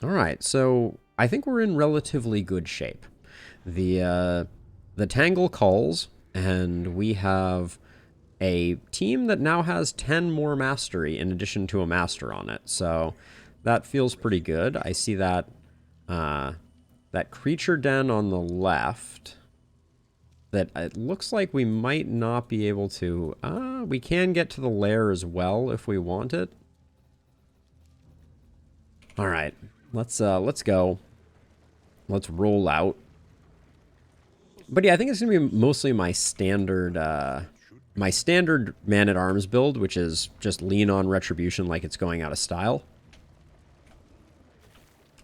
All right, so I think we're in relatively good shape. The Tangle calls, and we have a team that now has 10 more mastery in addition to a master on it. So that feels pretty good. I see that that creature den on the left. That it looks like we might not be able to. We can get to the lair as well if we want it. All right, let's go. Let's roll out. But yeah, I think it's gonna be mostly my standard man at arms build, which is just lean on retribution like it's going out of style.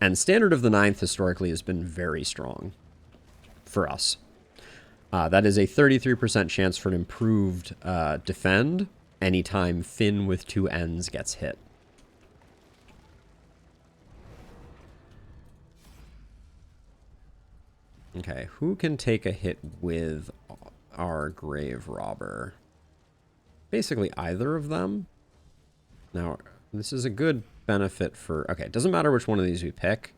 And standard of the ninth historically has been very strong for us. That is a 33% chance for an improved defend anytime Fimn with two ends gets hit. Okay, who can take a hit with our grave robber? Basically either of them. Now, this is a good benefit for... Okay, it doesn't matter which one of these we pick.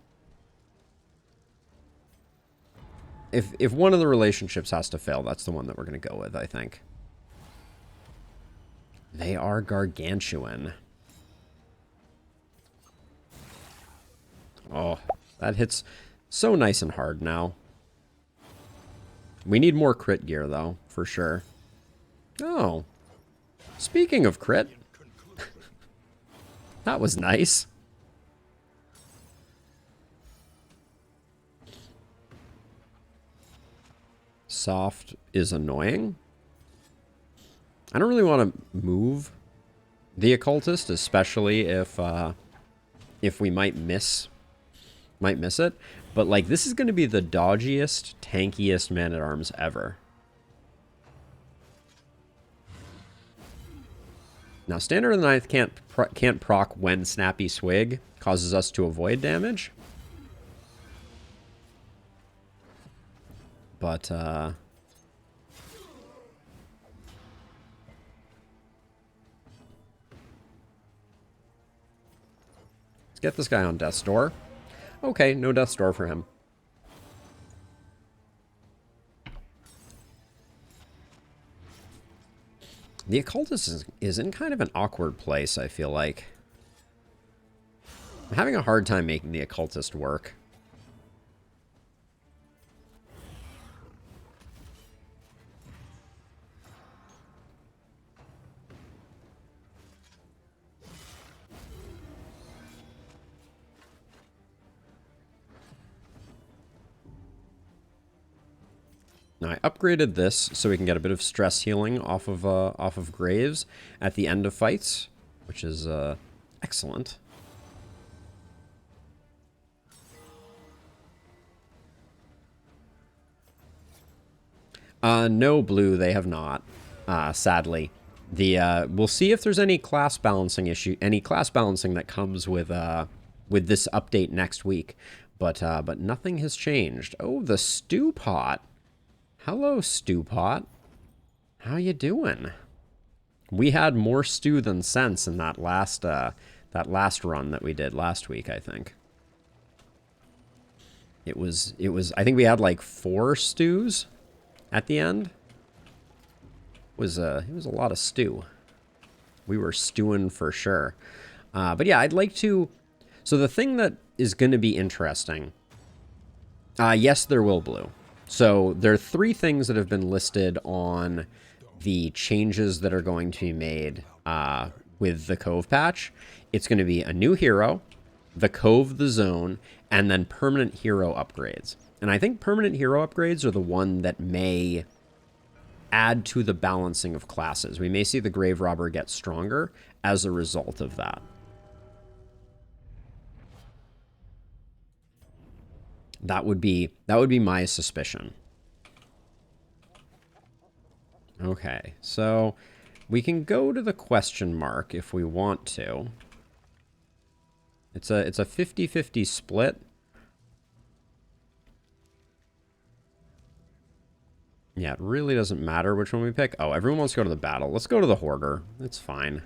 If one of the relationships has to fail, that's the one that we're going to go with, I think. They are gargantuan. Oh, that hits so nice and hard now. We need more crit gear, though, for sure. Oh. Speaking of crit. That was nice. Soft is annoying. I don't really want to move the occultist, especially if we might miss it. But like, this is going to be the dodgiest, tankiest man-at-arms ever. Now, Standard of the Ninth can't proc when Snappy Swig causes us to avoid damage. But, let's get this guy on Death's Door. Okay, no Death's Door for him. The occultist is in kind of an awkward place, I feel like. I'm having a hard time making the occultist work. Now, I upgraded this so we can get a bit of stress healing off of Graves at the end of fights, which is excellent. No blue, they have not. Sadly, we'll see if there's any class balancing that comes with this update next week, but nothing has changed. Oh, the stew pot. Hello, stew pot. How you doing? We had more stew than sense in that last run that we did last week, I think. It was I think we had like 4 stews at the end. It was a lot of stew. We were stewing for sure. But yeah, I'd like to... So the thing that is going to be interesting... yes, there will blue. So there are 3 things that have been listed on the changes that are going to be made with the Cove patch. It's going to be a new hero, the Cove, the zone, and then permanent hero upgrades. And I think permanent hero upgrades are the one that may add to the balancing of classes. We may see the Grave Robber get stronger as a result of that. That would be my suspicion. Okay, so we can go to the question mark if we want to. It's a 50-50 split. Yeah, it really doesn't matter which one we pick. Oh, everyone wants to go to the battle. Let's go to the Hoarder. It's fine.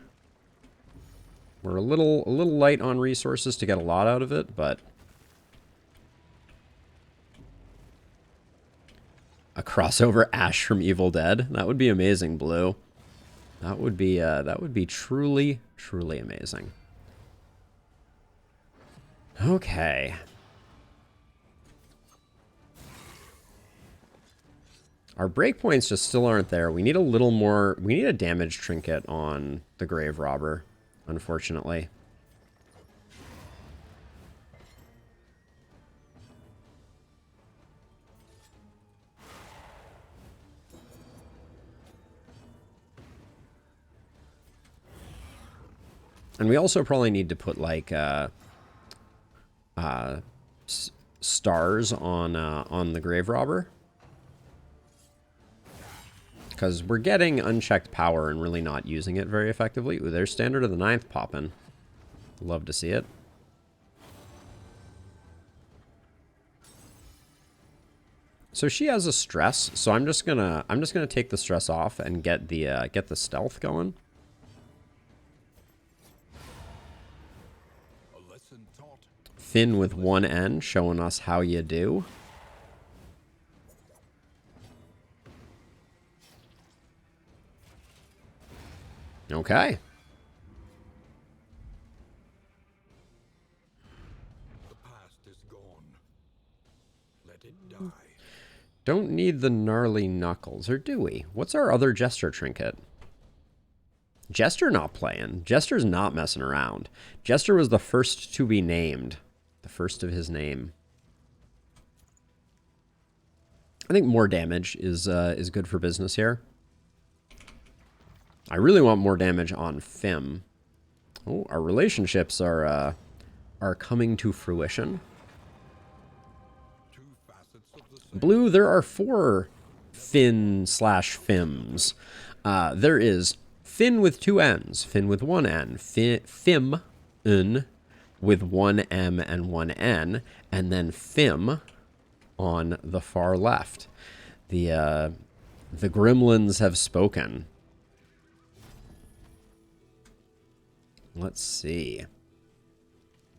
We're a little light on resources to get a lot out of it, but A crossover Ash from Evil Dead. That would be amazing, Blue. That would be truly, truly amazing. Okay. Our breakpoints just still aren't there. We need a little more. We need a damage trinket on the Grave Robber, unfortunately. And we also probably need to put like stars on the Grave Robber. Because we're getting unchecked power and really not using it very effectively. Ooh, there's Standard of the Ninth popping. Love to see it. So she has a stress, so I'm just gonna take the stress off and get the stealth going. Fimn with one N showing us how you do. Okay. The past is gone. Let it die. Don't need the gnarly knuckles, or do we? What's our other Jester trinket? Jester not playing. Jester's not messing around. Jester was the first to be named. The first of his name. I think more damage is good for business here. I really want more damage on Fimn. Oh, our relationships are coming to fruition. Blue, there are 4 Finn/Fimms. There is Finn with 2 N's, Finn with 1 N, Fimn with 1 M and 1 N, and then Fimn on the far left. The gremlins have spoken. Let's see.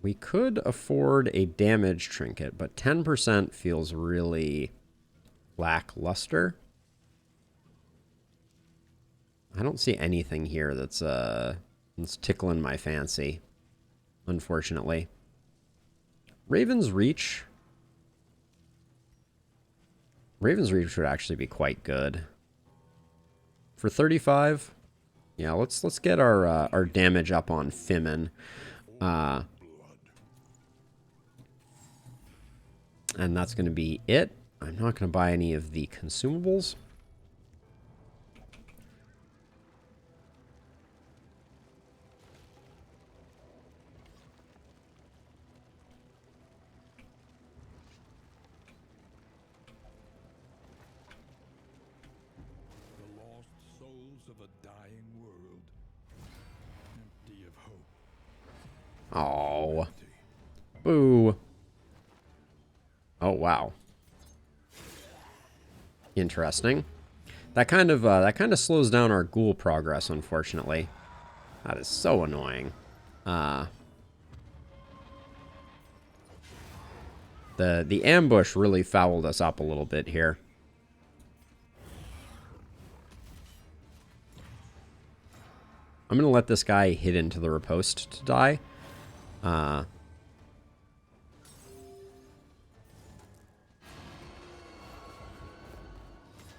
We could afford a damage trinket, but 10% feels really lackluster. I don't see anything here that's tickling my fancy, unfortunately. Raven's Reach. Raven's Reach would actually be quite good. For 35, yeah, let's get our damage up on Fimn. And that's going to be it. I'm not going to buy any of the consumables. Oh. Boo. Oh, wow. Interesting. That kind of slows down our ghoul progress, unfortunately. That is so annoying. The ambush really fouled us up a little bit here. I'm going to let this guy hit into the riposte to die.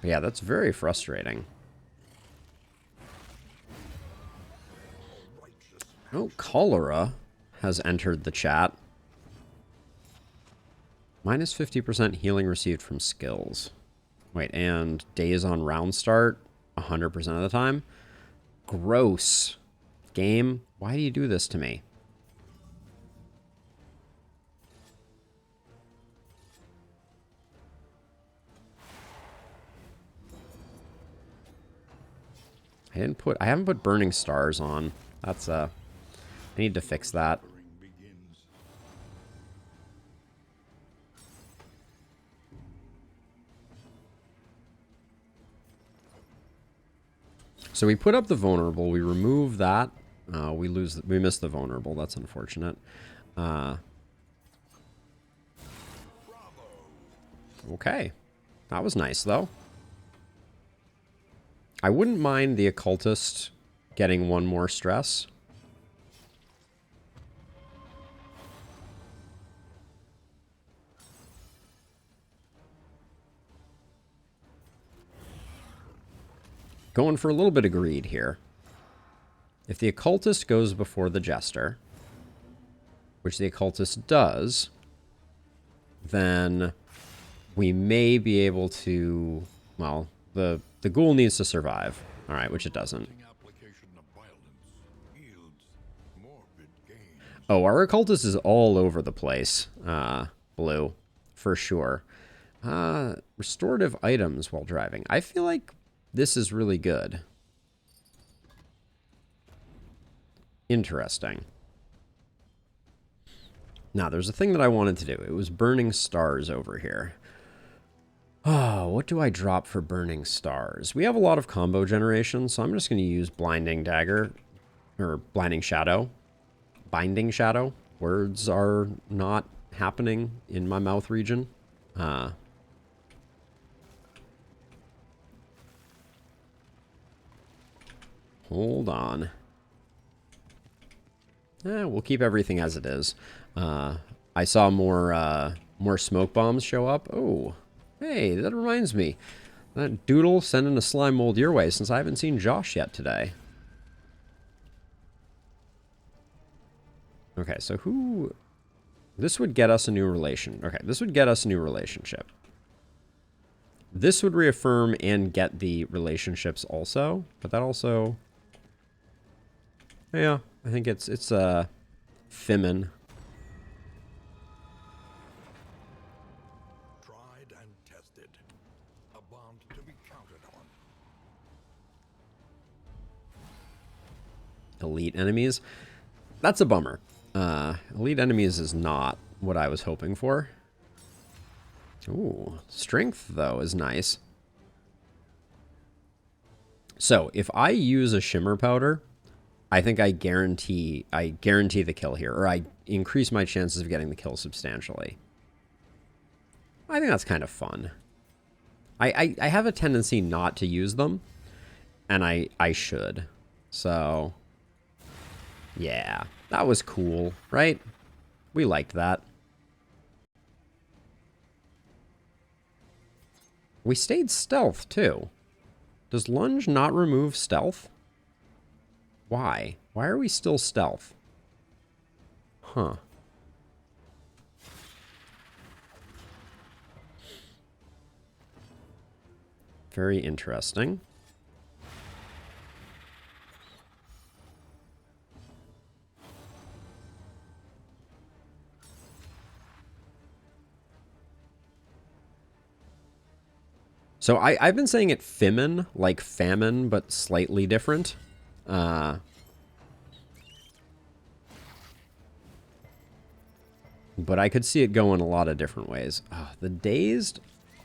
Yeah, that's very frustrating. Oh, Cholera has entered the chat. Minus 50% healing received from skills. Wait, and days on round start 100% of the time? Gross. Game, why do you do this to me? I haven't put burning stars on. That's I need to fix that. So we put up the vulnerable, we remove that. We miss the vulnerable. That's unfortunate. Okay. That was nice, though. I wouldn't mind the occultist getting one more stress. Going for a little bit of greed here. If the occultist goes before the jester, which the occultist does, then we may be able to, well, the ghoul needs to survive. All right, which it doesn't. Oh, our occultist is all over the place, Blue, for sure. Restorative items while driving. I feel like this is really good. Interesting. Now, there's a thing that I wanted to do. It was burning stars over here. Oh, what do I drop for burning stars? We have a lot of combo generation, so I'm just going to use blinding dagger, or blinding shadow. Binding shadow. Words are not happening in my mouth region. Hold on. We'll keep everything as it is. I saw more smoke bombs show up. Oh, hey, that reminds me. That Doodle sending a slime mold your way since I haven't seen Josh yet today. Okay, so who... This would get us a new relation. Okay, this would get us a new relationship. This would reaffirm and get the relationships also, but that also... Yeah, I think it's Fimn. Tried and tested. A bond to be counted on. Elite enemies. That's a bummer. Elite enemies is not what I was hoping for. Ooh, strength, though, is nice. So, if I use a shimmer powder, I think I guarantee the kill here, or I increase my chances of getting the kill substantially. I think that's kind of fun. I have a tendency not to use them, and I should. So, yeah, that was cool, right? We liked that. We stayed stealth, too. Does lunge not remove stealth? Why? Why are we still stealth? Huh. Very interesting. So I've been saying it Fimn, like famine, but slightly different. But I could see it going a lot of different ways. Oh, the dazed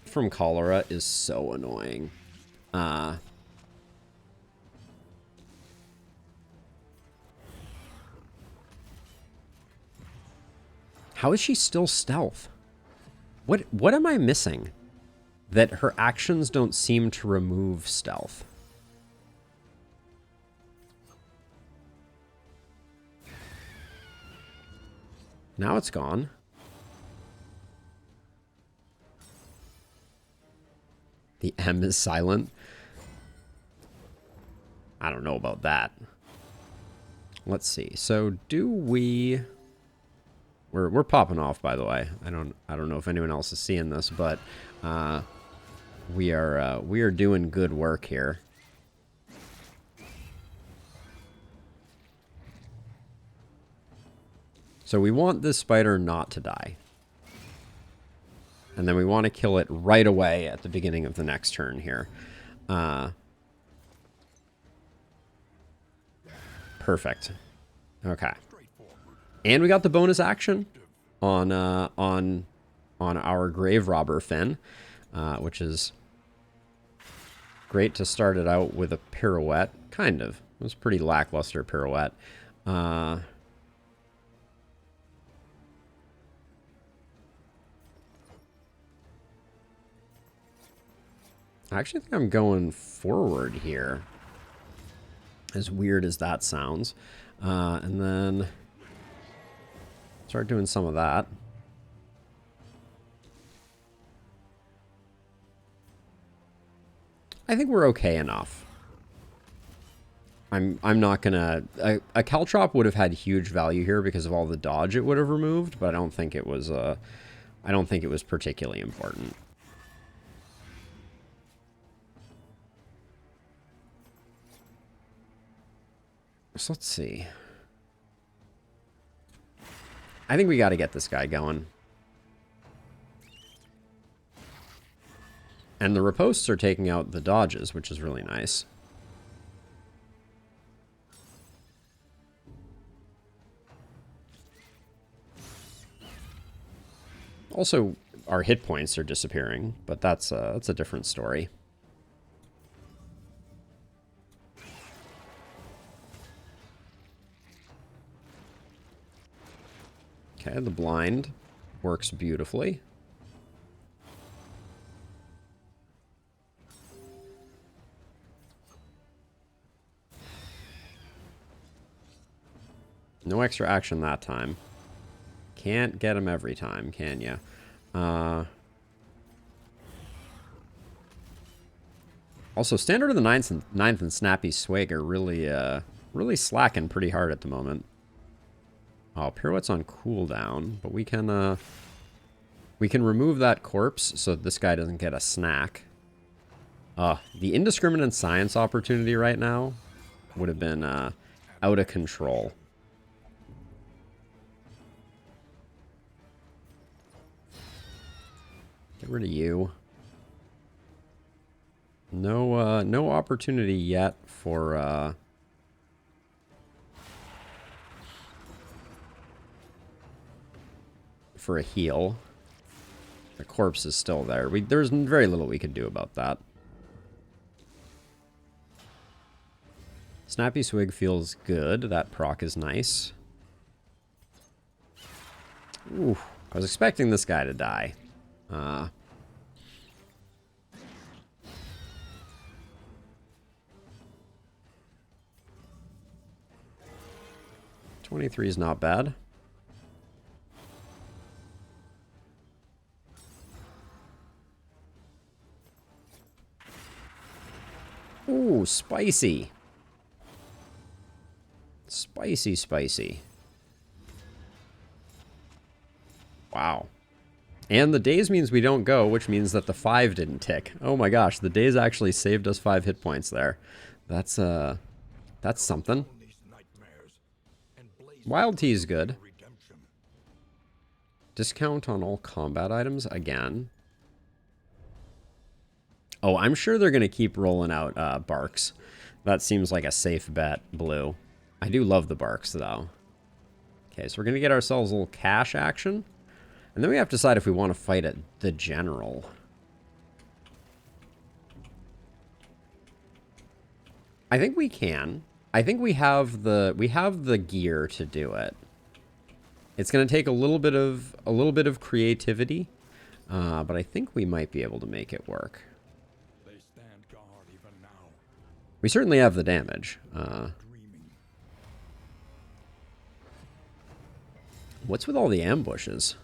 from cholera is so annoying. How is she still stealth? What am I missing? That her actions don't seem to remove stealth. Now it's gone. The M is silent. I don't know about that. Let's see. So do we... We're popping off, by the way. I don't know if anyone else is seeing this, but we are doing good work here. So we want this spider not to die. And then we want to kill it right away at the beginning of the next turn here. Perfect. Okay. And we got the bonus action on our grave robber Finn, which is great to start it out with a pirouette. Kind of. It was a pretty lackluster pirouette. I actually think I'm going forward here. As weird as that sounds. And then start doing some of that. I think we're okay enough. I'm not gonna... A Caltrop would have had huge value here because of all the dodge it would have removed, but I don't think it was particularly important. So let's see. I think we got to get this guy going. And the ripostes are taking out the dodges, which is really nice. Also, our hit points are disappearing, but that's a different story. Okay, the blind works beautifully. No extra action that time. Can't get him every time, can ya? Also, Standard of the Ninth and Snappy Swig are really slacking pretty hard at the moment. Oh, Pirouette's on cooldown, but we can remove that corpse so this guy doesn't get a snack. The indiscriminate science opportunity right now would have been out of control. Get rid of you. No opportunity yet for a heal. The corpse is still there. There's very little we could do about that. Snappy Swig feels good. That proc is nice. Ooh, I was expecting this guy to die. 23 is not bad. Ooh, spicy. Spicy, spicy. Wow. And the daze means we don't go, which means that the 5 didn't tick. Oh my gosh, the daze actually saved us 5 hit points there. That's something. Wild Tea is good. Discount on all combat items again. Oh, I'm sure they're going to keep rolling out barks. That seems like a safe bet, blue. I do love the barks, though. Okay, so we're going to get ourselves a little cash action. And then we have to decide if we want to fight at the general. I think we can. I think we have the gear to do it. It's going to take a little bit of creativity, but I think we might be able to make it work. They stand guard even now. We certainly have the damage. What's with all the ambushes?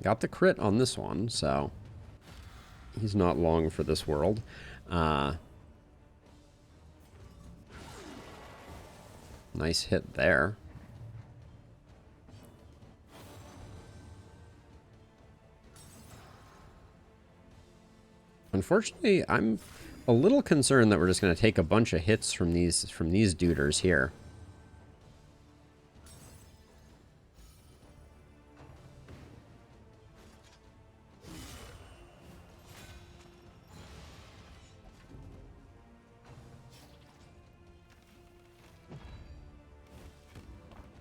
Got the crit on this one, so he's not long for this world. Nice hit there. Unfortunately, I'm a little concerned that we're just going to take a bunch of hits from these duders here.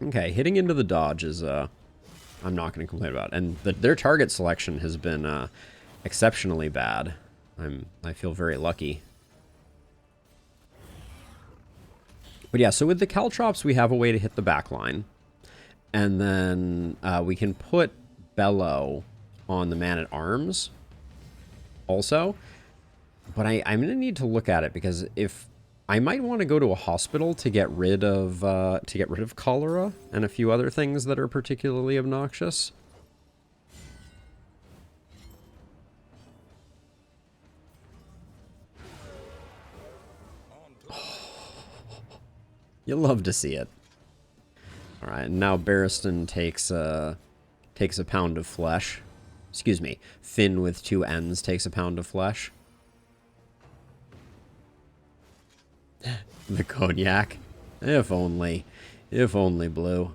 Okay, hitting into the dodge is, I'm not going to complain about. And their target selection has been exceptionally bad. I feel very lucky. But yeah, so with the Caltrops, we have a way to hit the back line. And then we can put Bellow on the Man-at-Arms also. But I'm going to need to look at it, because if I might want to go to a hospital to get rid of cholera and a few other things that are particularly obnoxious. You'll love to see it. All right, now Barristan takes a pound of flesh. Excuse me, Fimn with 2 N's takes a pound of flesh. The cognac. If only. If only, Blue.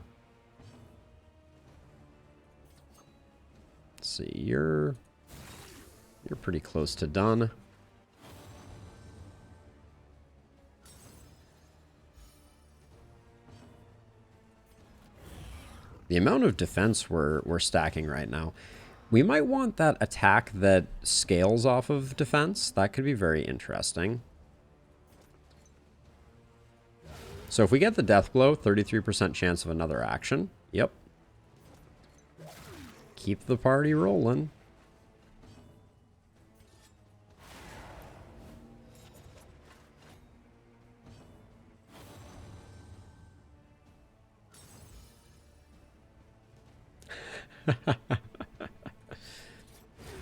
Let's see, you're pretty close to done. The amount of defense we're stacking right now. We might want that attack that scales off of defense. That could be very interesting. So if we get the death blow, 33% chance of another action. Yep. Keep the party rolling.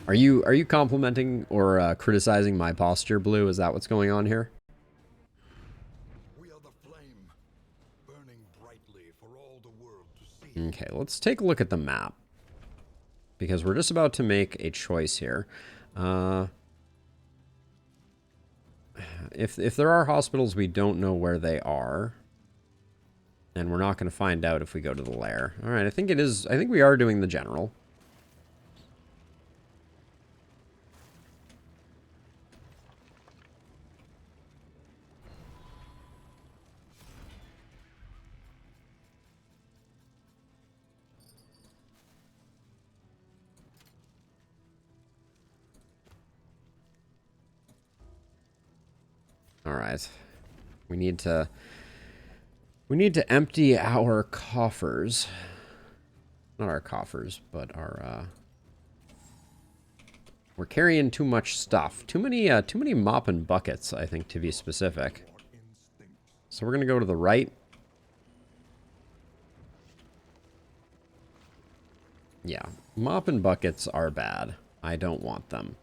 Are you complimenting or criticizing my posture, Blue? Is that what's going on here? We are the flame, burning brightly for all the world to see. Okay, let's take a look at the map, because we're just about to make a choice here. If there are hospitals, we don't know where they are, and we're not going to find out if we go to the lair. All right, I think we are doing the general. All right. We need to empty our coffers. Not our coffers, but our we're carrying too much stuff. Too many mop and buckets, I think, to be specific. So we're going to go to the right. Yeah, mop and buckets are bad. I don't want them.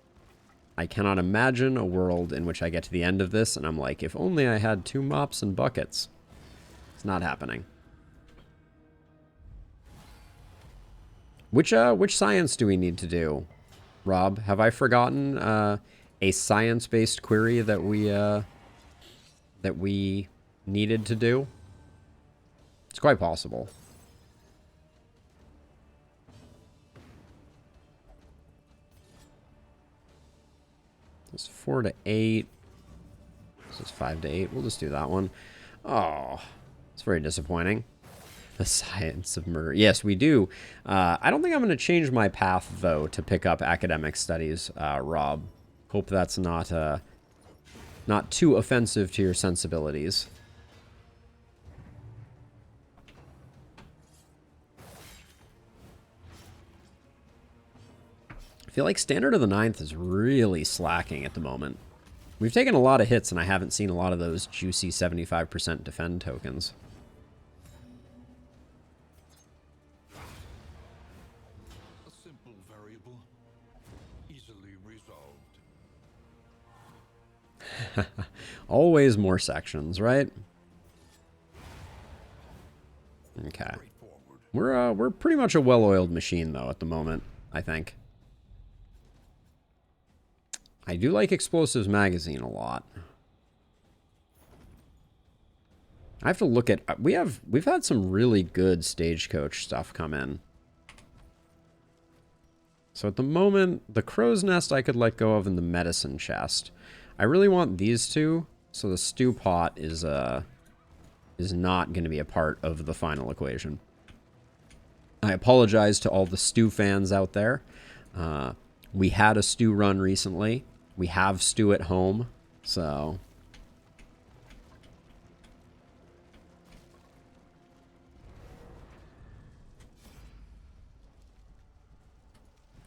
I cannot imagine a world in which I get to the end of this and I'm like, if only I had 2 mops and buckets. It's not happening. Which science do we need to do, Rob? Have I forgotten a science-based query that we needed to do? It's quite possible. It's 4 to 8. This is 5 to 8. We'll just do that one. Oh, it's very disappointing. The science of murder. Yes, we do. I don't think I'm going to change my path, though, to pick up academic studies, Rob. Hope that's not too offensive to your sensibilities. I feel like Standard of the Ninth is really slacking at the moment. We've taken a lot of hits, and I haven't seen a lot of those juicy 75% defend tokens. A simple variable, easily resolved. Always more sections, right? Okay. We're pretty much a well-oiled machine, though, at the moment, I think. I do like Explosives Magazine a lot. I have to look at... We've had some really good Stagecoach stuff come in. So at the moment, the Crow's Nest I could let go of in the Medicine Chest. I really want these two, so the Stew Pot is not going to be a part of the final equation. I apologize to all the Stew fans out there. We had a Stew run recently. We have stew at home, so...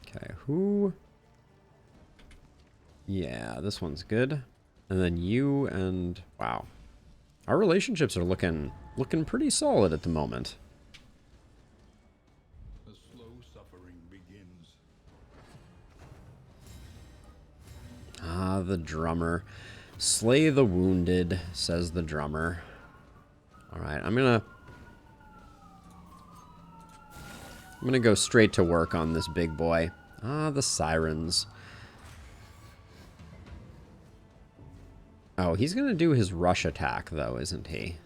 Okay, who... Yeah, this one's good. And then you and... Wow. Our relationships are looking pretty solid at the moment. The slow suffering begins. Ah, the drummer. Slay the wounded, says the drummer. Alright, I'm gonna go straight to work on this big boy. Ah, the sirens. Oh, he's gonna do his rush attack, though, isn't he?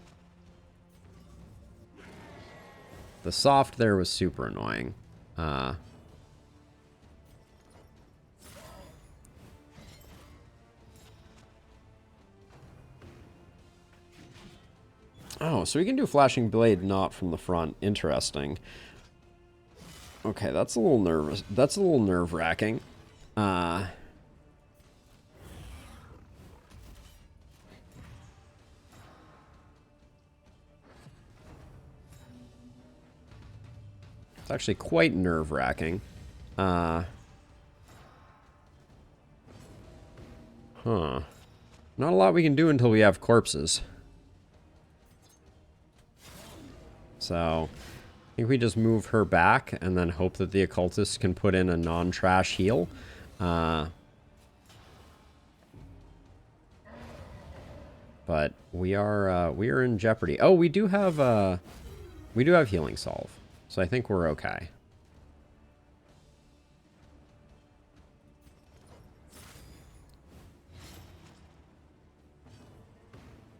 The soft there was super annoying. Oh, so we can do Flashing Blade not from the front. Interesting. Okay, that's a little nervous. That's a little nerve-wracking. It's actually quite nerve-wracking. Huh. Not a lot we can do until we have corpses. So, I think we just move her back and then hope that the occultist can put in a non-trash heal. But we are in jeopardy. Oh, we do have healing solve. So I think we're okay.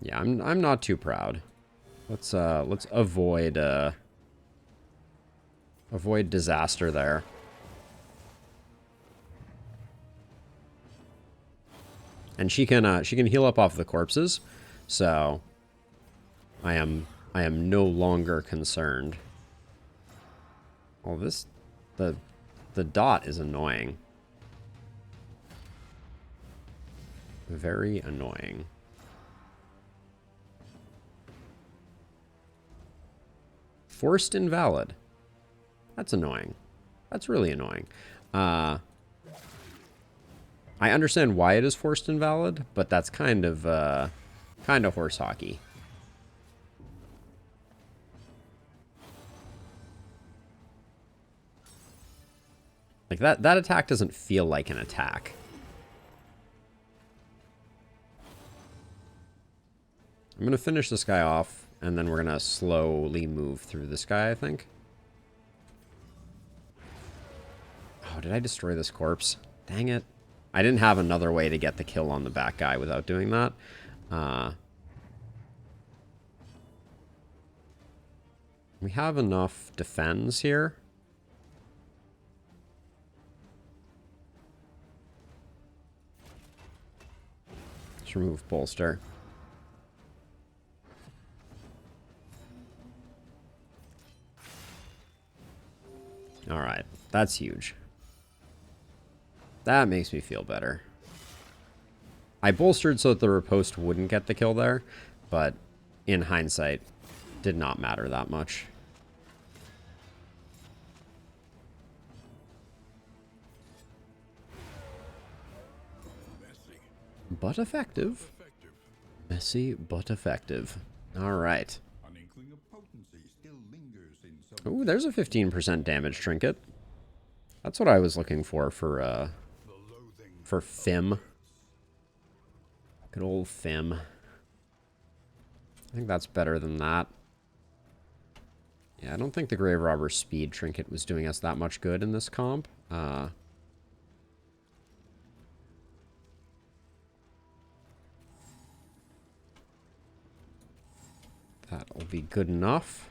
Yeah, I'm not too proud. Let's avoid disaster there. And she can heal up off the corpses, so I am no longer concerned. Oh, the dot is annoying. Very annoying. Forced invalid. That's annoying. That's really annoying. I understand why it is forced invalid, but that's kind of horse hockey. Like that attack doesn't feel like an attack. I'm gonna finish this guy off, and then we're gonna slowly move through this guy, I think. Oh, did I destroy this corpse? Dang it. I didn't have another way to get the kill on the back guy without doing that. We have enough defense here. Let's remove bolster. Alright, that's huge. That makes me feel better. I bolstered so that the riposte wouldn't get the kill there, but in hindsight, did not matter that much. Messy. But effective. Messy, but effective. Alright. An inkling of potency still lingers in some. Ooh, there's a 15% damage trinket. That's what I was looking for Fimn. Good old Fimn. I think that's better than that. Yeah, I don't think the Grave Robber's speed trinket was doing us that much good in this comp. That'll be good enough.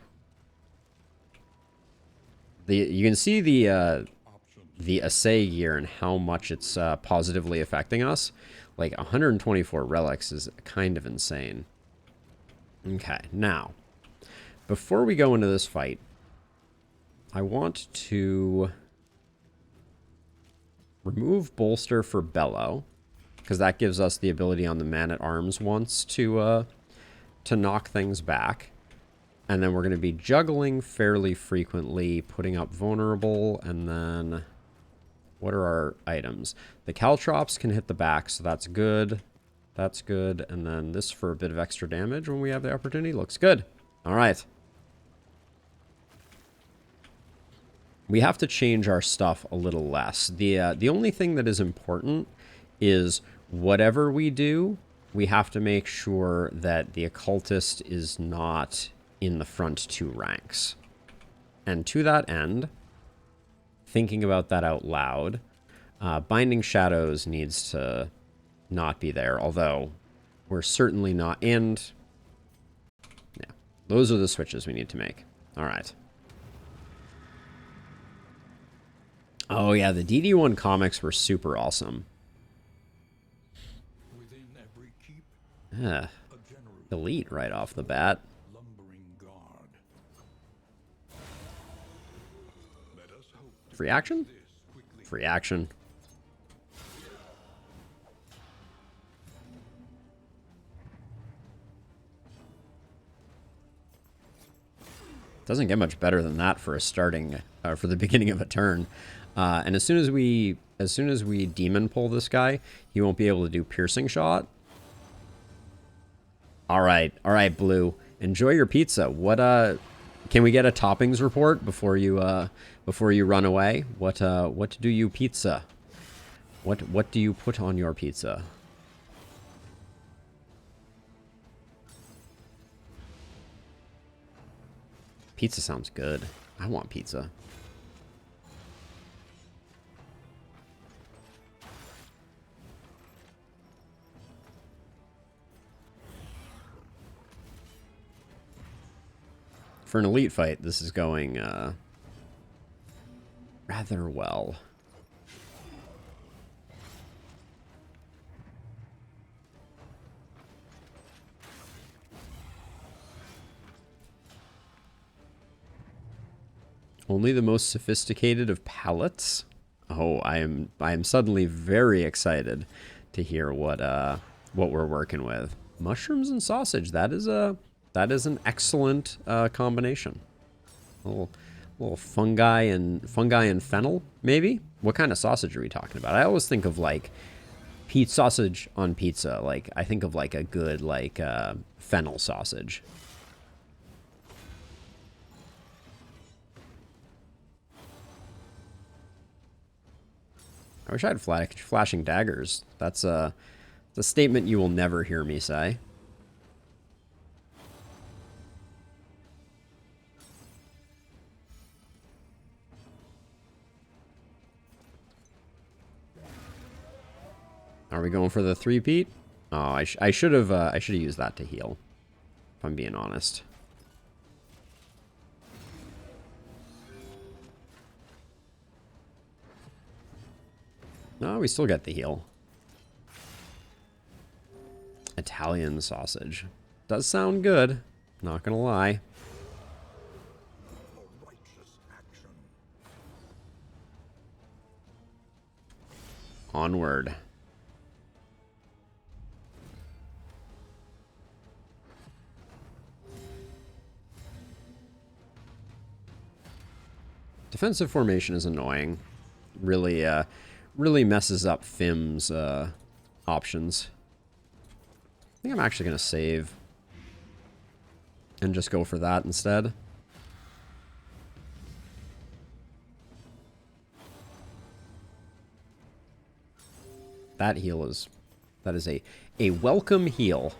You can see the assay gear and how much it's positively affecting us. Like 124 relics is kind of insane. Okay, now, before we go into this fight, I want to remove bolster for Bellow. because that gives us the ability on the man-at-arms once to knock things back. And then we're going to be juggling fairly frequently, putting up vulnerable, and then what are our items? The caltrops can hit the back, so that's good. That's good. And then this for a bit of extra damage when we have the opportunity. Looks good. All right. We have to change our stuff a little less. The only thing that is important is whatever we do, we have to make sure that the occultist is not in the front 2 ranks. And to that end, thinking about that out loud, Binding Shadows needs to not be there, although we're certainly not. And yeah, those are the switches we need to make. All right. Oh yeah, the DD1 comics were super awesome. Within every keep, Yeah, a general elite right off the bat. lumbering guard. Let us hope to Free action? this quickly. Free action. Doesn't get much better than that for a starting, for the beginning of a turn. And as soon as we demon pull this guy, he won't be able to do piercing shot. All right, Blue. Enjoy your pizza. What can we get a toppings report before you run away? What do you pizza? What do you put on your pizza? Pizza sounds good. I want pizza. For an elite fight, this is going rather well. Only the most sophisticated of palates. Oh, I am suddenly very excited to hear what we're working with. Mushrooms and sausage. That is an excellent combination. A little fungi and fennel, maybe. What kind of sausage are we talking about? I always think of like sausage on pizza. Like I think of like a good like fennel sausage. I wish I had flashing daggers. That's a statement you will never hear me say. Are we going for the 3-peat? Oh, I should have used that to heal, if I'm being honest. No, we still get the heal. Italian sausage. Does sound good. Not gonna lie. A righteous action. Onward. Defensive formation is annoying. Really messes up Fimn's options. I think I'm actually going to save and just go for that instead. That is a welcome heal,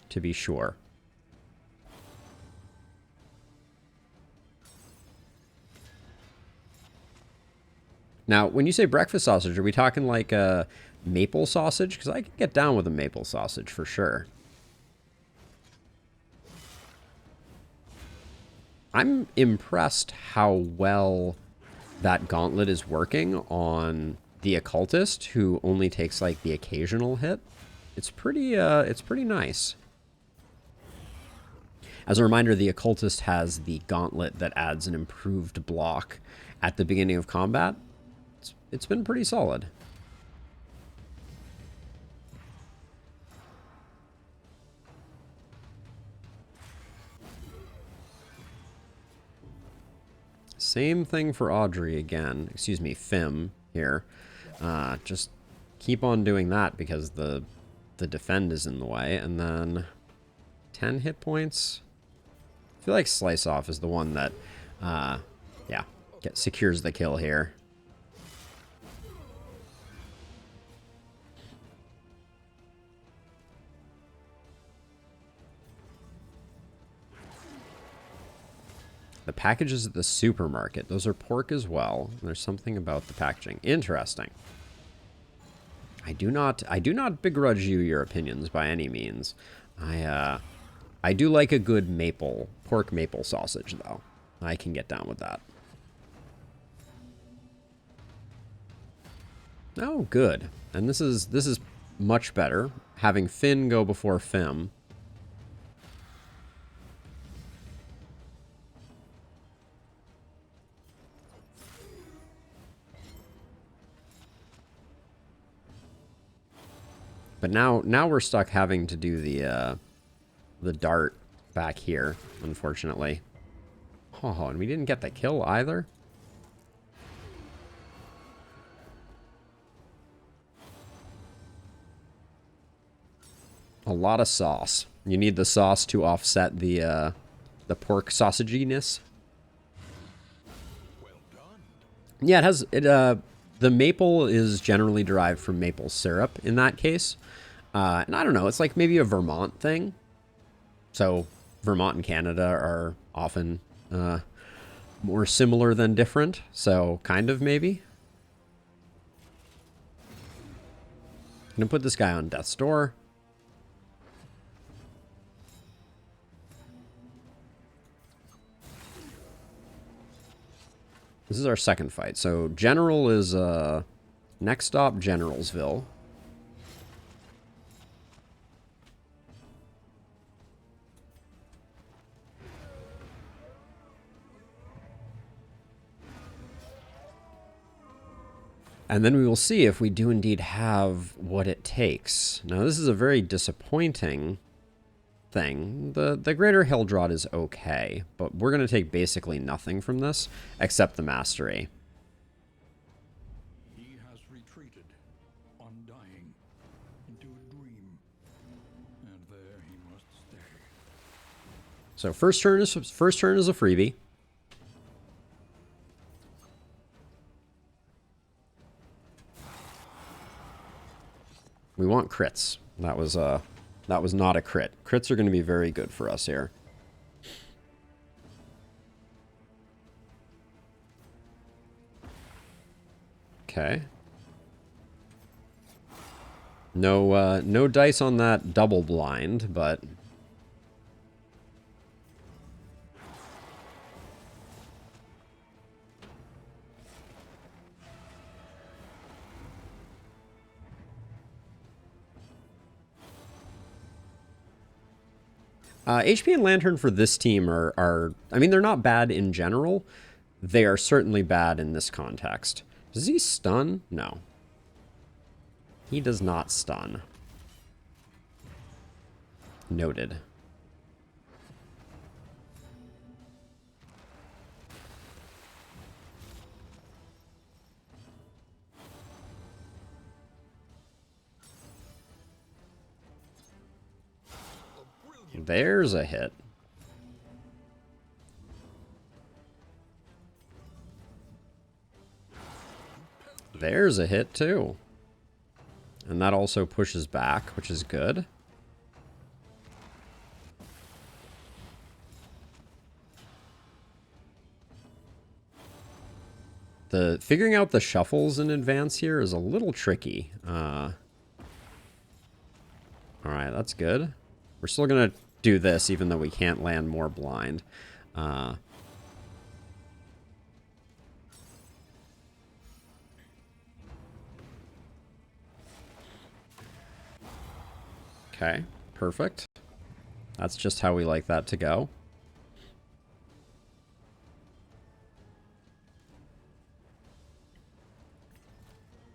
to be sure. Now, when you say breakfast sausage, are we talking like a maple sausage? Because I can get down with a maple sausage for sure. I'm impressed how well that gauntlet is working on the occultist, who only takes like the occasional hit. It's pretty nice. As a reminder, the occultist has the gauntlet that adds an improved block at the beginning of combat. It's been pretty solid. Same thing for Audrey again. Excuse me, Fimn here. Just keep on doing that because the defend is in the way. And then 10 hit points. I feel like Slice Off is the one that, yeah, secures the kill here. The packages at the supermarket. Those are pork as well. There's something about the packaging. Interesting. I do not begrudge you your opinions by any means. I do like a good pork maple sausage though. I can get down with that. Oh, good. And this is much better. Having Finn go before Fimn. But now we're stuck having to do the dart back here, unfortunately. Oh, and we didn't get the kill either. A lot of sauce. You need the sauce to offset the pork sausaginess. Well done. Yeah, it has the maple is generally derived from maple syrup in that case. And I don't know, it's like maybe a Vermont thing. So Vermont and Canada are often more similar than different. So kind of maybe. I'm gonna put this guy on death's door. This is our second fight. So General is next stop Generalsville. And then we will see if we do indeed have what it takes. Now, this is a very disappointing thing. The Greater Hildrod is okay, but we're going to take basically nothing from this, except the Mastery. He has retreated, undying, into a dream, and there he must stay. So first turn is a freebie. We want crits. That was not a crit. Crits are going to be very good for us here. Okay. No dice on that double blind, but HP and Lantern for this team are, I mean, they're not bad in general. They are certainly bad in this context. Does he stun? No. He does not stun. Noted. There's a hit. There's a hit too. And that also pushes back, which is good. Figuring out the shuffles in advance here is a little tricky. Alright, that's good. We're still gonna do this, even though we can't land more blind. Okay, perfect. That's just how we like that to go.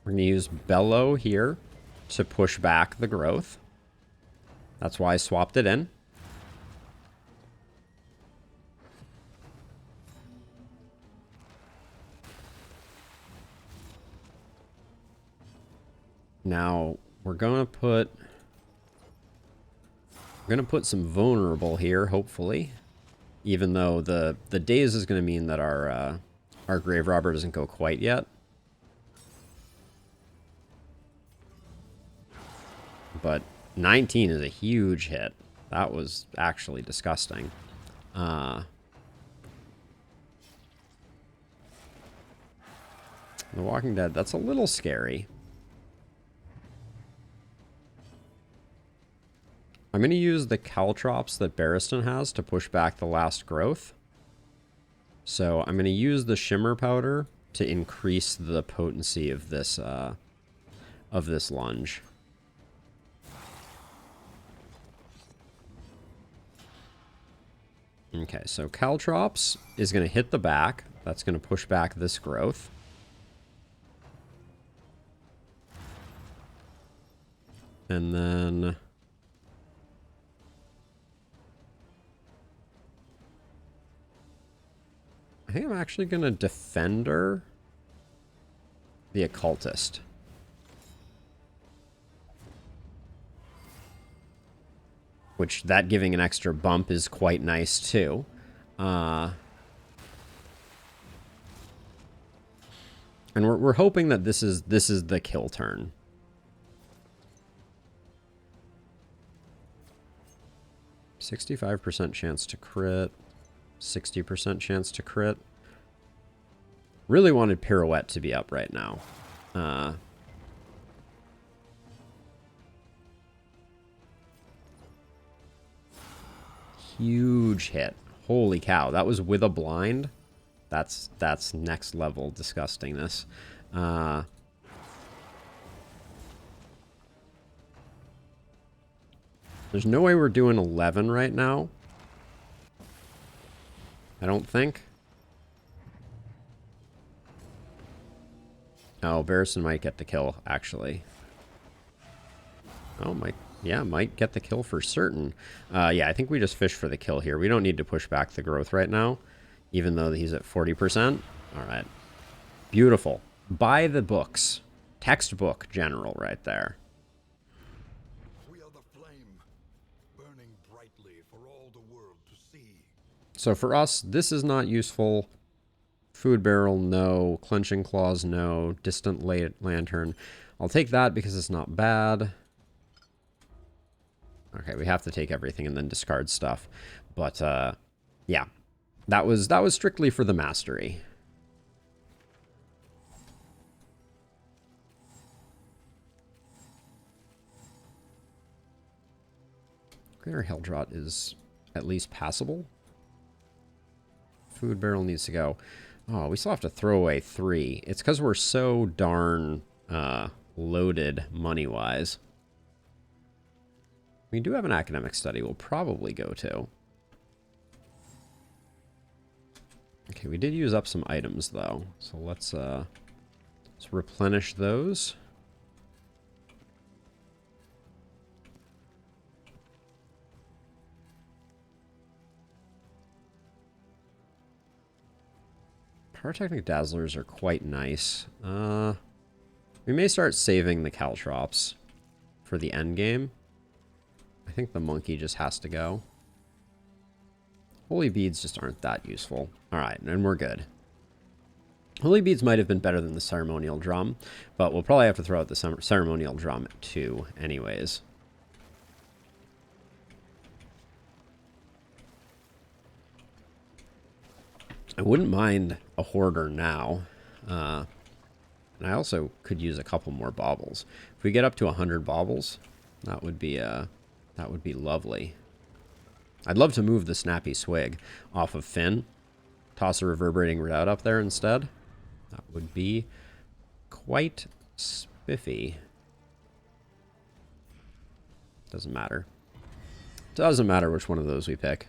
We're gonna use Bellow here to push back the growth. That's why I swapped it in. Now, we're going to put some vulnerable here, hopefully. Even though the daze is going to mean that our grave robber doesn't go quite yet. But 19 is a huge hit. That was actually disgusting. The Walking Dead, that's a little scary. I'm going to use the caltrops that Barristan has to push back the last growth. So I'm going to use the shimmer powder to increase the potency of this lunge. Okay, so caltrops is going to hit the back. That's going to push back this growth. And then I think I'm actually going to Defender the Occultist. Which, that giving an extra bump is quite nice, too. And we're hoping that this is the kill turn. %65% chance to crit. 60% chance to crit. Really wanted Pirouette to be up right now. Huge hit. Holy cow. That was with a blind. That's next level disgustingness. There's no way we're doing 11 right now. I don't think. Oh, Barristan might get the kill, actually. Oh, might get the kill for certain. Yeah, I think we just fish for the kill here. We don't need to push back the growth right now, even though he's at 40%. All right. Beautiful. By the books. Textbook general right there. We are the flame, burning brightly for all the world to see. So for us, this is not useful. Food barrel, no. Clenching claws, no. Distant lantern. I'll take that because it's not bad. Okay, we have to take everything and then discard stuff. But, yeah. That was strictly for the mastery. Greater Helldraught is at least passable. Food barrel needs to go. Oh, we still have to throw away 3. It's because we're so darn loaded money-wise. We do have an academic study we'll probably go to. Okay, we did use up some items, though. So let's replenish those. Pyrotechnic Dazzlers are quite nice. We may start saving the caltrops for the end game. I think the monkey just has to go. Holy beads just aren't that useful. Alright, and we're good. Holy beads might have been better than the ceremonial drum, but we'll probably have to throw out the ceremonial drum too, anyways. I wouldn't mind a hoarder now. And I also could use a couple more baubles. If we get up to 100 baubles, that would be lovely. I'd love to move the Snappy Swig off of Fimn. Toss a reverberating redoubt up there instead. That would be quite spiffy. Doesn't matter. Doesn't matter which one of those we pick.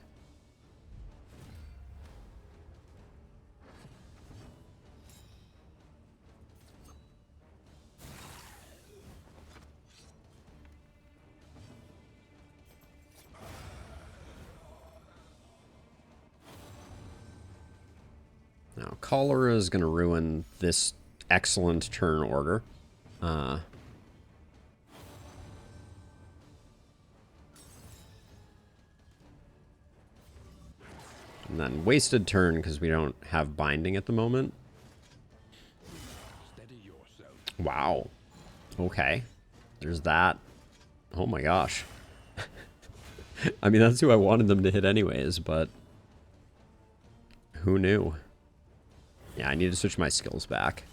Now, Cholera is going to ruin this excellent turn order. And then wasted turn because we don't have binding at the moment. Steady yourself. Wow. Okay. There's that. Oh my gosh. I mean, that's who I wanted them to hit anyways, but who knew? Yeah, I need to switch my skills back.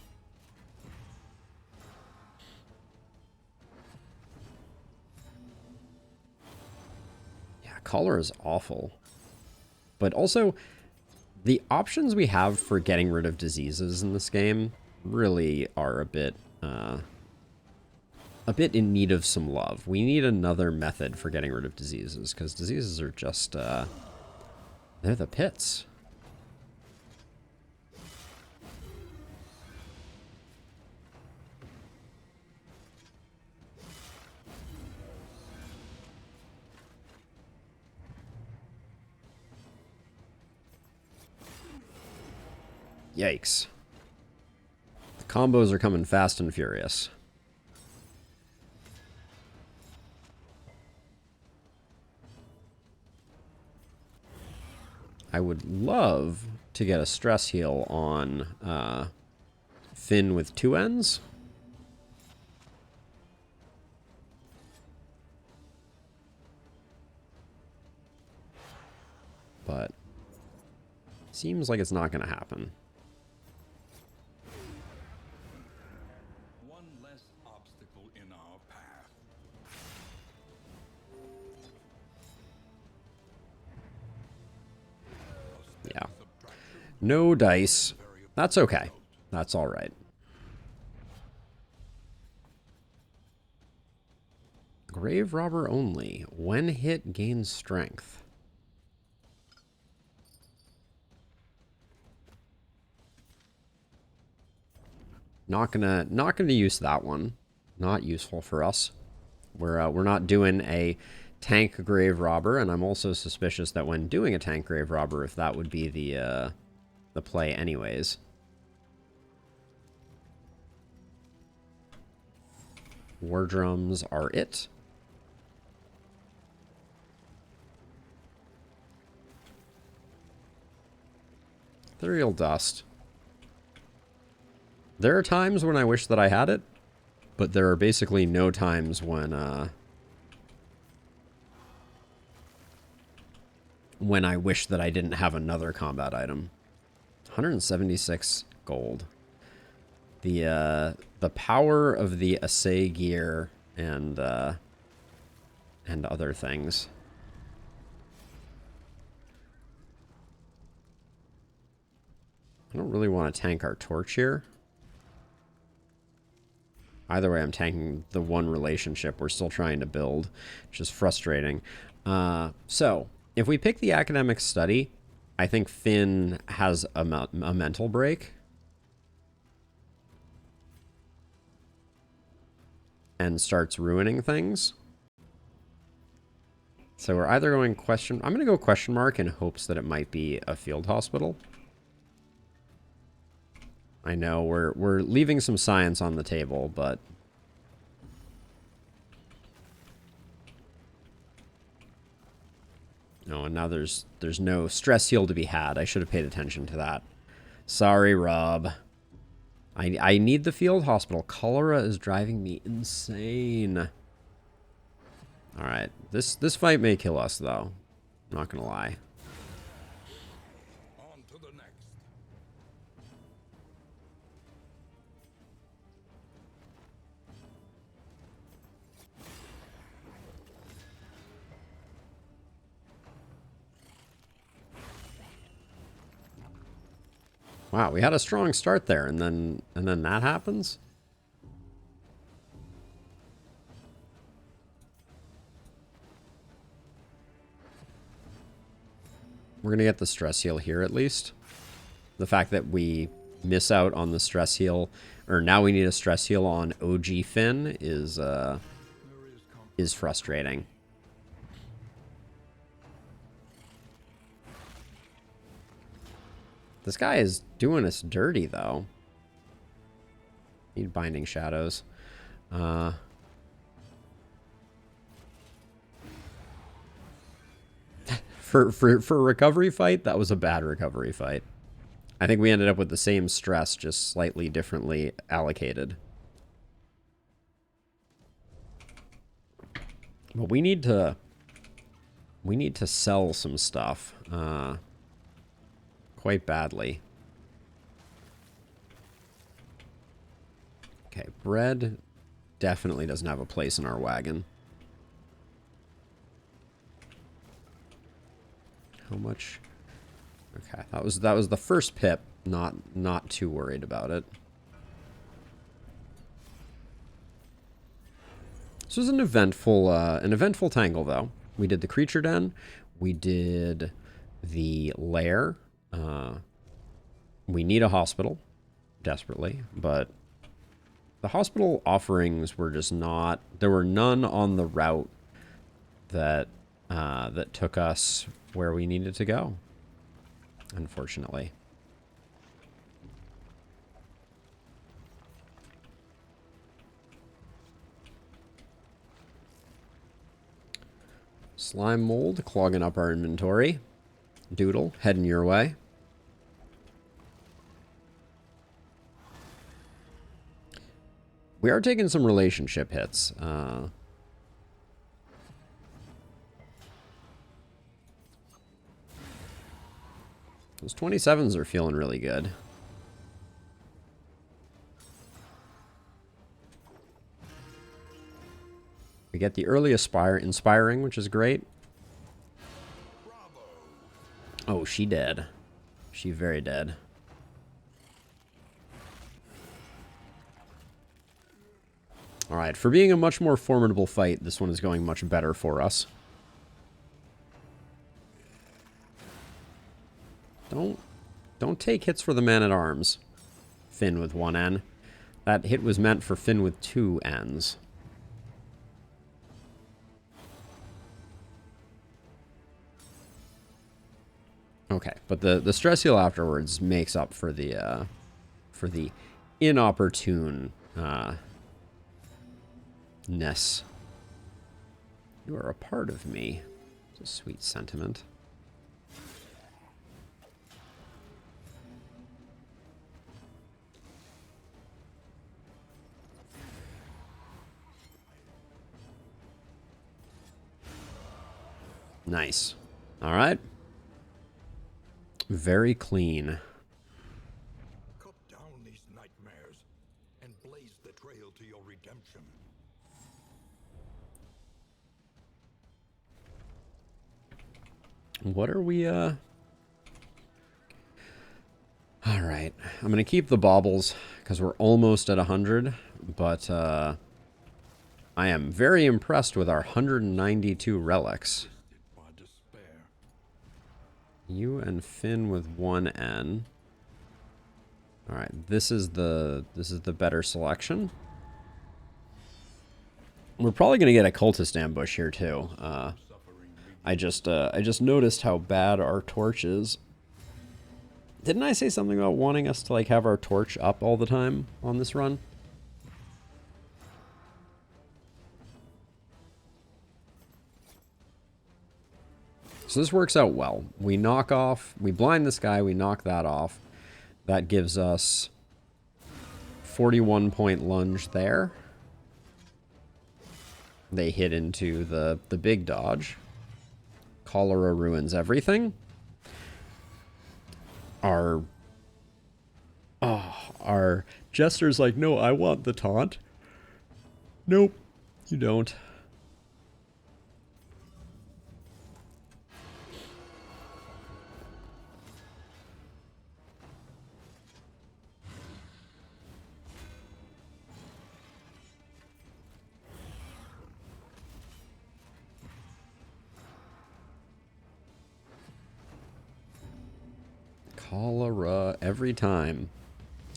Yeah, color is awful. But also, the options we have for getting rid of diseases in this game really are a bit in need of some love. We need another method for getting rid of diseases, because diseases are just, they're the pits. Yikes. The combos are coming fast and furious. I would love to get a stress heal on Fimn with 2 ends. But seems like it's not going to happen. One less obstacle in our path. Yeah. No dice. That's okay. That's all right. Grave Robber only. When hit, gains strength. Not gonna use that one. Not useful for us. We're not doing a tank Grave Robber, and I'm also suspicious that when doing a tank Grave Robber, if that would be the play anyways. War drums are it. Ethereal dust. There are times when I wish that I had it, but there are basically no times when I wish that I didn't have another combat item. 176 gold. The power of the assay gear and other things. I don't really want to tank our torch here. Either way, I'm tanking the one relationship we're still trying to build, which is frustrating. So, if we pick the academic study, I think Fimn has a mental break. And starts ruining things. So we're either going question... I'm going to go question mark in hopes that it might be a field hospital. I know we're leaving some science on the table, but... No, and now there's no stress heal to be had. I should have paid attention to that. Sorry, Rob. I need the field hospital. Cholera is driving me insane. Alright. This fight may kill us, though. I'm not gonna lie. On to the next. Wow, we had a strong start there, and then that happens? We're going to get the stress heal here, at least. The fact that we miss out on the stress heal, or now we need a stress heal on OG Fimn is frustrating. This guy is doing us dirty, though. Need binding shadows. For a recovery fight, that was a bad recovery fight. I think we ended up with the same stress, just slightly differently allocated. But we need to sell some stuff quite badly. Okay, bread definitely doesn't have a place in our wagon. How much? Okay, that was the first pip. Not too worried about it. This was an eventful tangle, though. We did the creature den. We did the lair. We need a hospital desperately, but the hospital offerings were just not. There were none on the route that that took us where we needed to go, unfortunately. Slime mold clogging up our inventory. Doodle heading your way. We are taking some relationship hits. Those 27s are feeling really good. We get the early inspiring, which is great. Oh, she dead. She very dead. Alright, for being a much more formidable fight, this one is going much better for us. Don't take hits for the man-at-arms. Finn with one N. That hit was meant for Finn with two N's. Okay, but the stress heal afterwards makes up for the inopportune ness. You are a part of me. It's a sweet sentiment. Nice. All right. Very clean. Cut down these nightmares and blaze the trail to your redemption. What are we, All right. I'm going to keep the baubles because we're almost at 100, but I am very impressed with our 192 relics. You and Finn with one N. All right, this is the better selection. We're probably gonna get a cultist ambush here too. I just noticed how bad our torch is. Didn't I say something about wanting us to like have our torch up all the time on this run? So this works out well. We blind this guy, we knock that off. That gives us 41 point lunge there. They hit into the big dodge. Cholera ruins everything. Our Jester's like, no, I want the taunt. Nope, you don't. Cholera every time.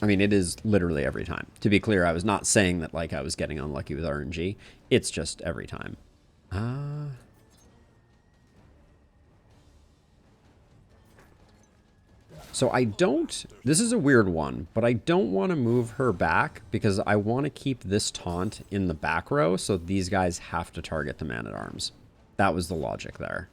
I mean, it is literally every time. To be clear, I was not saying that like I was getting unlucky with RNG. It's just every time. So I don't... This is a weird one, but I don't want to move her back because I want to keep this taunt in the back row so these guys have to target the man-at-arms. That was the logic there.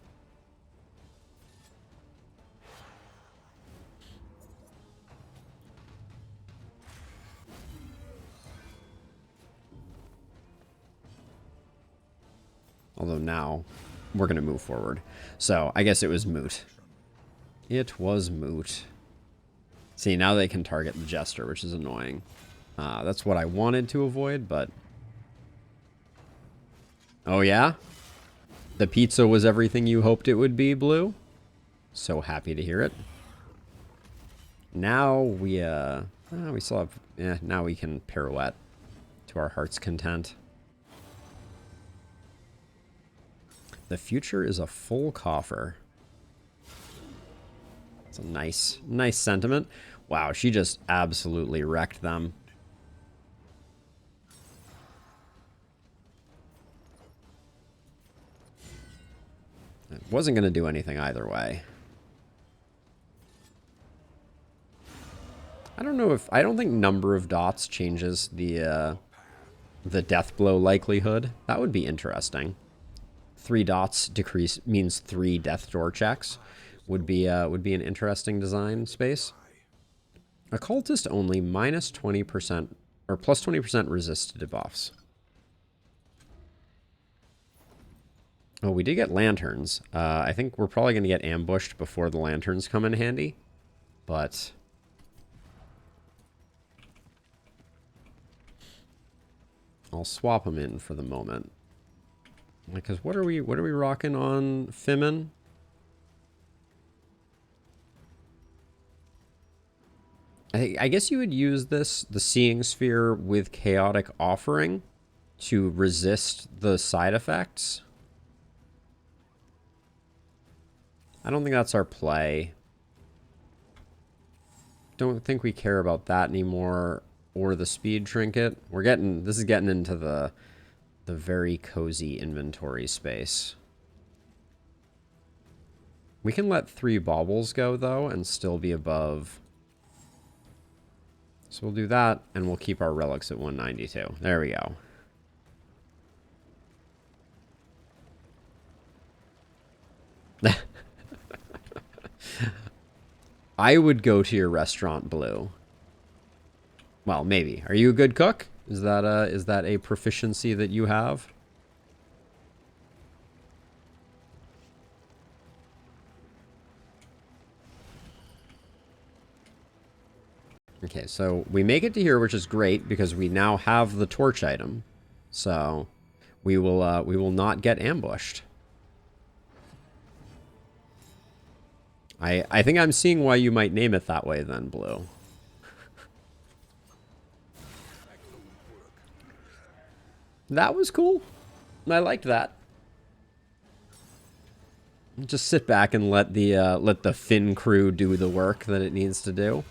so now we're going to move forward. So I guess it was moot. It was moot. See, now they can target the Jester, which is annoying. That's what I wanted to avoid, but... Oh, yeah? The pizza was everything you hoped it would be, Blue? So happy to hear it. Now we still have... Yeah, now we can pirouette to our heart's content. The future is a full coffer. It's a nice sentiment. Wow, she just absolutely wrecked them. It wasn't going to do anything either way. I don't know if... I don't think number of dots changes the death blow likelihood. That would be interesting. 3 dots decrease means 3 death door checks. Would be an interesting design space. Occultist only minus 20% or plus 20% resist to debuffs. Oh, we did get lanterns. I think we're probably going to get ambushed before the lanterns come in handy. But I'll swap them in for the moment. Because what are we rocking on Fimn? I guess you would use the Seeing Sphere with Chaotic Offering to resist the side effects. I don't think that's our play. Don't think we care about that anymore, or the speed trinket. This is getting into the very cozy inventory space. We can let 3 baubles go though and still be above. So we'll do that, and we'll keep our relics at 192. There we go. I would go to your restaurant, Blue. Well, maybe. Are you a good cook? Is that a proficiency that you have? Okay, so we make it to here, which is great because we now have the torch item. So we will not get ambushed. I think I'm seeing why you might name it that way then, Blue. That was cool. I liked that. Just sit back and let the Fimn crew do the work that it needs to do.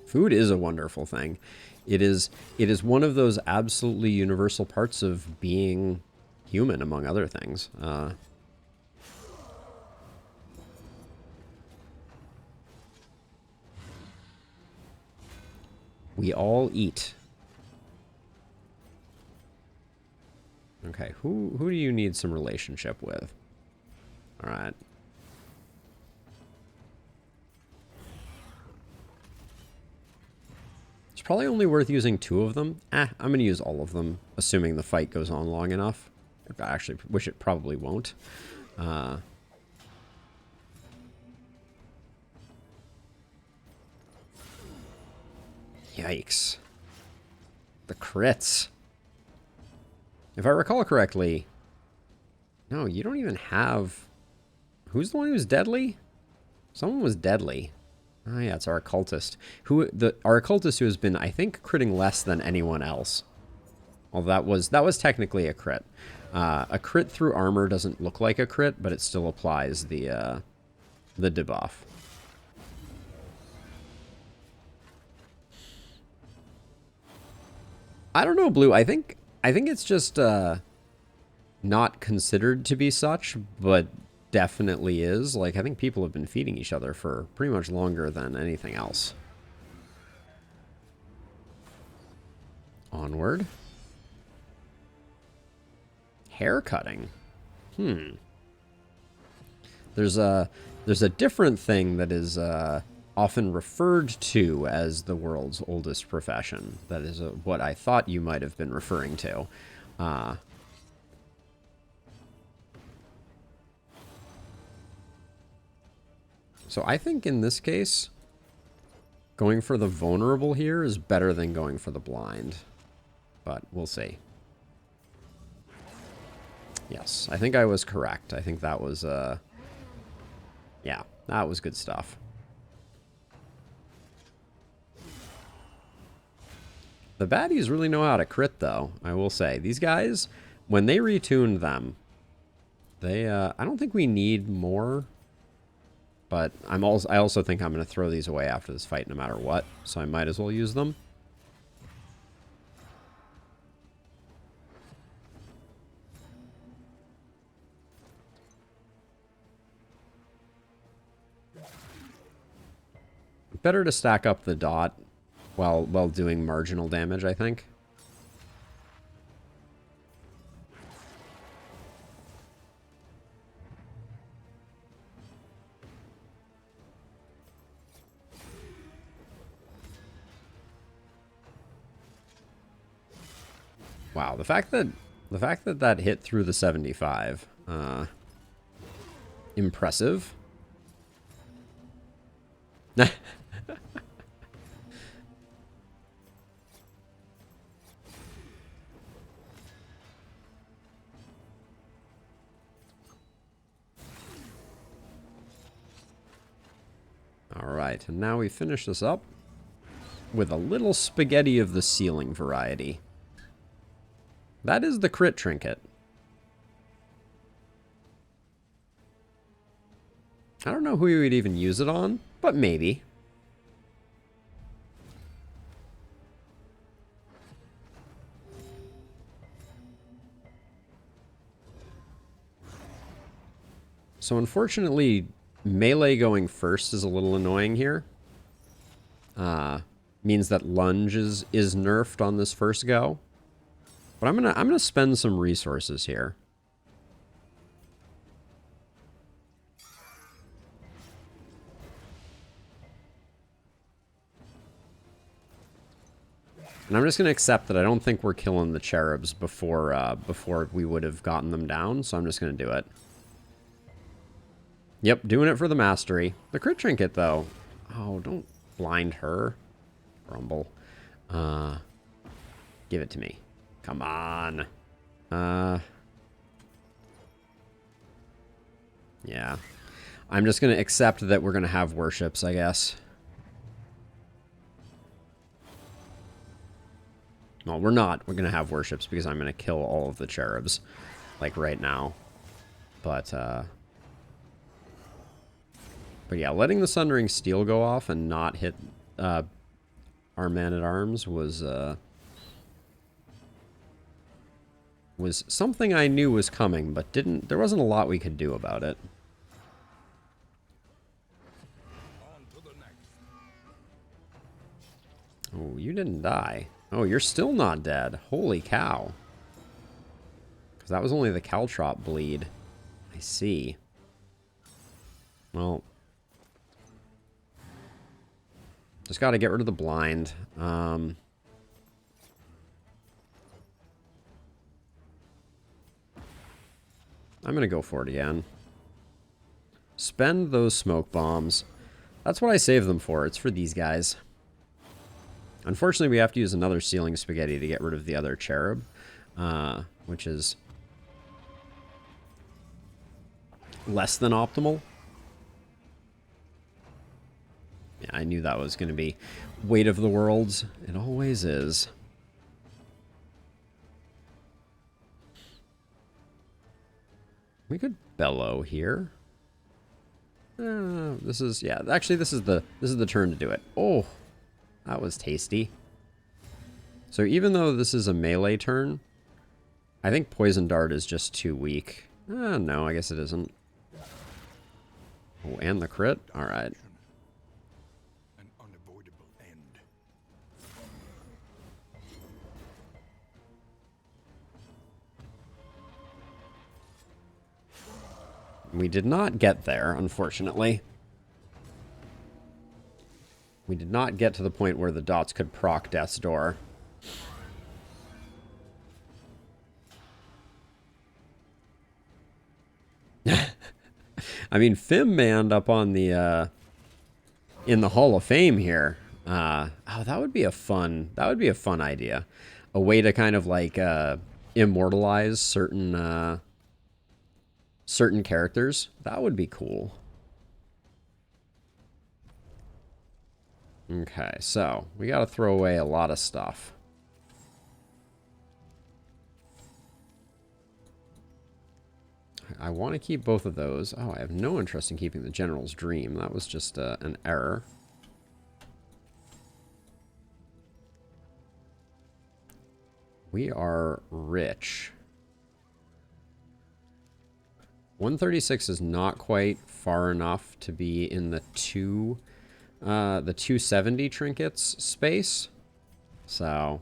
Food is a wonderful thing. It is one of those absolutely universal parts of being human, among other things. We all eat. Okay, who do you need some relationship with? All right. It's probably only worth using 2 of them. I'm going to use all of them, assuming the fight goes on long enough. I actually wish it probably won't. Yikes. The crits. If I recall correctly... No, you don't even have... Who's the one who's deadly? Someone was deadly. Oh yeah, it's our occultist. Our occultist who has been, I think, critting less than anyone else. Well, that was technically a crit. A crit through armor doesn't look like a crit, but it still applies the debuff. I don't know, Blue. I think it's just not considered to be such, but definitely is. Like, I think people have been feeding each other for pretty much longer than anything else. Onward. Hair cutting. There's a different thing that is often referred to as the world's oldest profession. That is what I thought you might have been referring to. So I think in this case, going for the vulnerable here is better than going for the blind. But we'll see. Yes, I think I was correct. I think that was, yeah, that was good stuff. The baddies really know how to crit, though, I will say. These guys, when they retuned them, they, I don't think we need more. But I also think I'm going to throw these away after this fight no matter what. So I might as well use them. Better to stack up the dot while doing marginal damage, I think. Wow, the fact that that hit through the 75, impressive. All right, and now we finish this up with a little spaghetti of the ceiling variety. That is the crit trinket. I don't know who you would even use it on, but maybe. So unfortunately, melee going first is a little annoying here. Means that lunge is nerfed on this first go. But I'm gonna spend some resources here. And I'm just gonna accept that I don't think we're killing the cherubs before we would have gotten them down, so I'm just gonna do it. Yep, doing it for the mastery. The crit trinket though. Oh, don't blind her. Rumble. Give it to me. Come on. Yeah. I'm just going to accept that we're going to have worships, I guess. Well, we're not. We're going to have worships because I'm going to kill all of the cherubs. Like, right now. But yeah, letting the Sundering Steel go off and not hit our man-at-arms was something I knew was coming, but there wasn't a lot we could do about it. Oh, you didn't die. Oh, you're still not dead. Holy cow. Because that was only the caltrop bleed. I see. Well, just got to get rid of the blind. I'm going to go for it again. Spend those smoke bombs. That's what I save them for. It's for these guys. Unfortunately, we have to use another ceiling spaghetti to get rid of the other cherub, which is less than optimal. Yeah, I knew that was going to be weight of the worlds. It always is. We could bellow here. This is, yeah, actually this is the turn to do it. Oh, that was tasty. So even though this is a melee turn, I think Poison Dart is just too weak. No, I guess it isn't. Oh, and the crit? Alright. An unavoidable end. We did not get there, unfortunately. We did not get to the point where the dots could proc Death's Door. I mean, Fimn may end up on the, in the Hall of Fame here. Oh, that would be a fun idea. A way to kind of like, immortalize certain, certain characters. That would be cool. Okay, so we got to throw away a lot of stuff. I want to keep both of those. Oh, I have no interest in keeping the General's Dream. That was just an error. We are rich. 136 is not quite far enough to be in the 270 trinkets space. So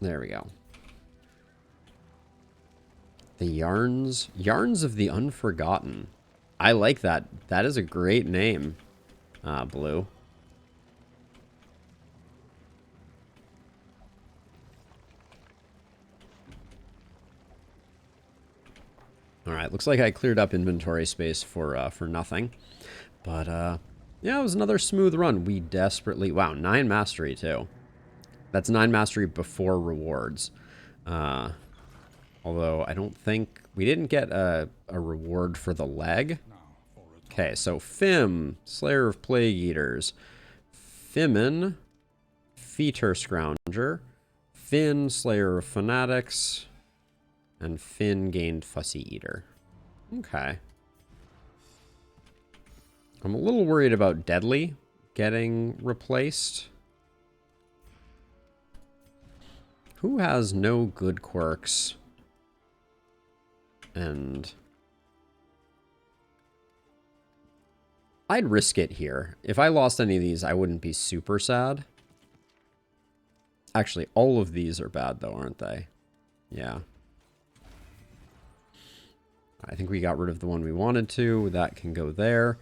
there we go. The Yarns of the Unforgotten. I like that. That is a great name, Blue. All right, looks like I cleared up inventory space for nothing. But, yeah, it was another smooth run. We desperately... Wow, 9 mastery, too. That's 9 mastery before rewards. Although, I don't think... We didn't get a reward for the leg. Okay, so Fimn, Slayer of Plague Eaters. Fimmin, Feeter Scrounger. Finn, Slayer of Fanatics. And Finn gained Fussy Eater. Okay. I'm a little worried about Deadly getting replaced. Who has no good quirks? And I'd risk it here. If I lost any of these, I wouldn't be super sad. Actually, all of these are bad though, aren't they? Yeah. I think we got rid of the one we wanted to. That can go there.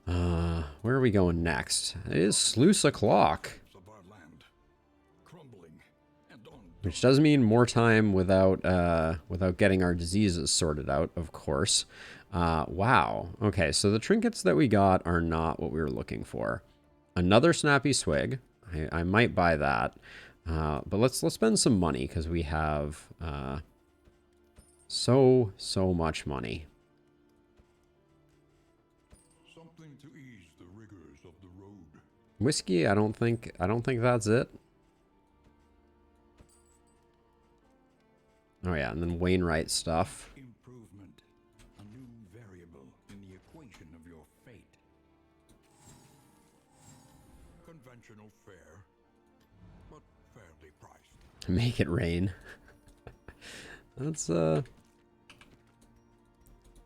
Where are we going next? It is Sluice O'Clock. Which does mean more time without getting our diseases sorted out, of course. Wow. Okay, so the trinkets that we got are not what we were looking for. Another Snappy Swig. I might buy that. But let's spend some money because we have so much money. Something to ease the rigors of the road. Whiskey, I don't think that's it. Oh yeah, and then Wainwright stuff. Improvement, a new variable in the equation of your fate. Conventional fare, but fairly priced. Make it rain. That's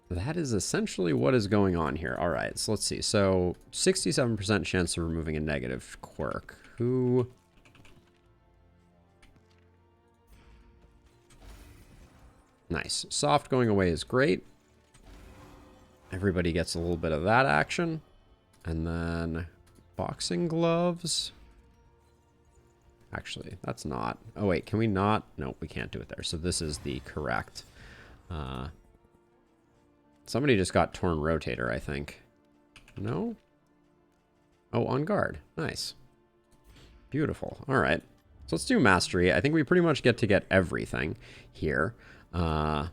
that is essentially what is going on here. All right, so let's see. So 67% chance of removing a negative quirk. Who? Nice. Soft going away is great. Everybody gets a little bit of that action. And then boxing gloves. Actually, that's not... Oh, wait, can we not? No, we can't do it there. So this is the correct... Somebody just got Torn Rotator, I think. No? Oh, on guard. Nice. Beautiful. All right. So let's do Mastery. I think we pretty much get to get everything here. Yeah,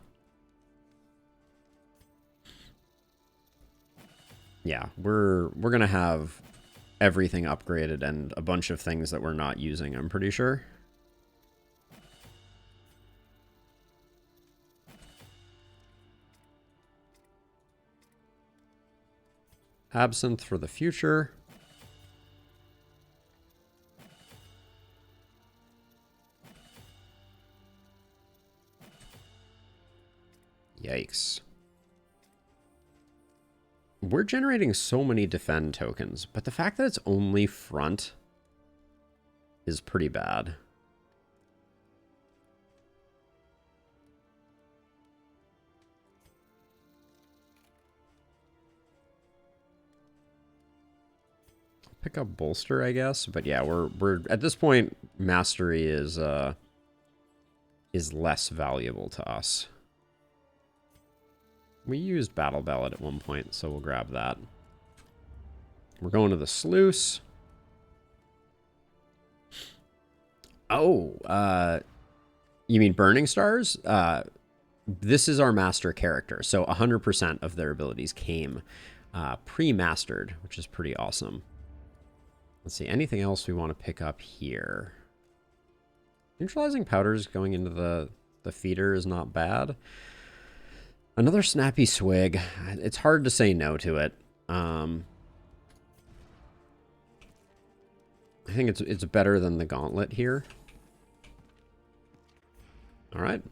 we're going to have everything upgraded and a bunch of things that we're not using, I'm pretty sure. Absinthe for the future. Yikes. We're generating so many defend tokens, but the fact that it's only front is pretty bad. pick up bolster, I guess. But yeah, we're at this point, mastery is less valuable to us. We used Battle Ballad at one point, so we'll grab that. We're going to the Sluice. Oh, you mean Burning Stars? This is our master character, so 100% of their abilities came pre-mastered, which is pretty awesome. Let's see, anything else we want to pick up here? Neutralizing powders going into the feeder is not bad. Another snappy swig. It's hard to say no to it. I think it's better than the gauntlet here. All right,